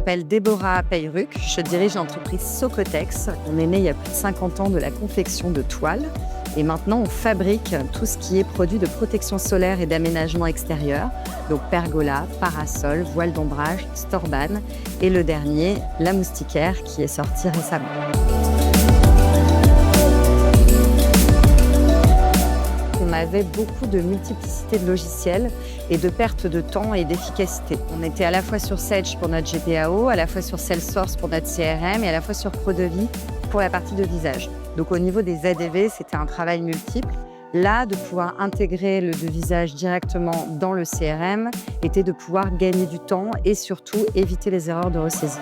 m'appelle Déborah Peyruc, je dirige l'entreprise Socotex. On est né il y a plus de 50 ans de la confection de toiles et maintenant on fabrique tout ce qui est produit de protection solaire et d'aménagement extérieur, donc pergola, parasol, voile d'ombrage, storban et le dernier, la moustiquaire qui est sorti récemment. On avait beaucoup de multiplicité de logiciels et de perte de temps et d'efficacité. On était à la fois sur Sage pour notre GPAO, à la fois sur Salesforce pour notre CRM et à la fois sur Prodevie pour la partie de visage. Donc au niveau des ADV, c'était un travail multiple. Là, de pouvoir intégrer le de visage directement dans le CRM était de pouvoir gagner du temps et surtout éviter les erreurs de ressaisie.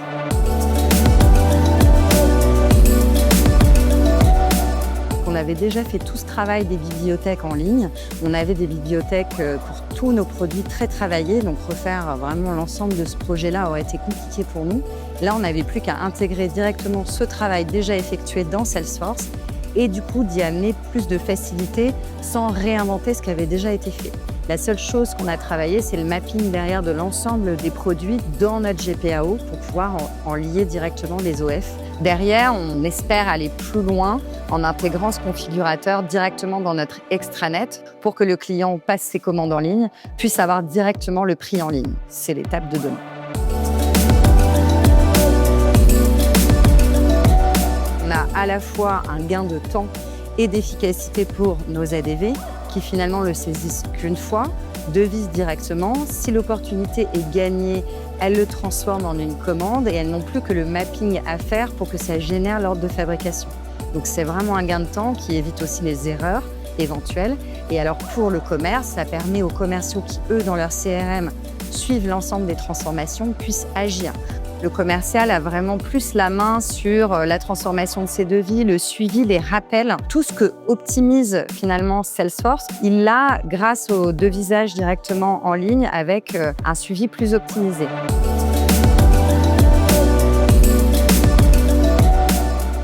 On avait déjà fait tout ce travail des bibliothèques en ligne. On avait des bibliothèques pour tous nos produits très travaillés, donc refaire vraiment l'ensemble de ce projet-là aurait été compliqué pour nous. Là, on n'avait plus qu'à intégrer directement ce travail déjà effectué dans Salesforce et du coup d'y amener plus de facilité sans réinventer ce qui avait déjà été fait. La seule chose qu'on a travaillé, c'est le mapping derrière de l'ensemble des produits dans notre GPAO pour pouvoir en lier directement les OF. Derrière, on espère aller plus loin en intégrant ce configurateur directement dans notre extranet pour que le client passe ses commandes en ligne, puisse avoir directement le prix en ligne. C'est l'étape de demain. On a à la fois un gain de temps et d'efficacité pour nos ADV qui finalement le saisissent qu'une fois, devisent directement. Si l'opportunité est gagnée, elles le transforment en une commande et elles n'ont plus que le mapping à faire pour que ça génère l'ordre de fabrication. Donc c'est vraiment un gain de temps qui évite aussi les erreurs éventuelles. Et alors pour le commerce, ça permet aux commerciaux qui, eux, dans leur CRM, suivent l'ensemble des transformations, puissent agir. Le commercial a vraiment plus la main sur la transformation de ses devis, le suivi, les rappels. Tout ce que optimise finalement Salesforce, il l'a grâce au devisage directement en ligne avec un suivi plus optimisé.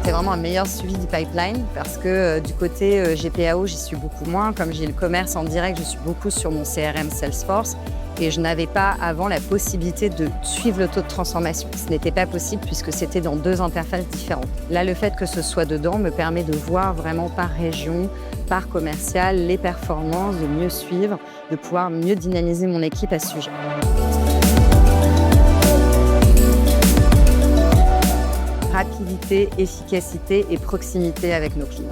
C'est vraiment un meilleur suivi du pipeline parce que du côté GPAO, j'y suis beaucoup moins. Comme j'ai le commerce en direct, je suis beaucoup sur mon CRM Salesforce. Et je n'avais pas avant la possibilité de suivre le taux de transformation. Ce n'était pas possible puisque c'était dans deux interfaces différentes. Là, le fait que ce soit dedans me permet de voir vraiment par région, par commercial, les performances, de mieux suivre, de pouvoir mieux dynamiser mon équipe à ce sujet. Rapidité, efficacité et proximité avec nos clients.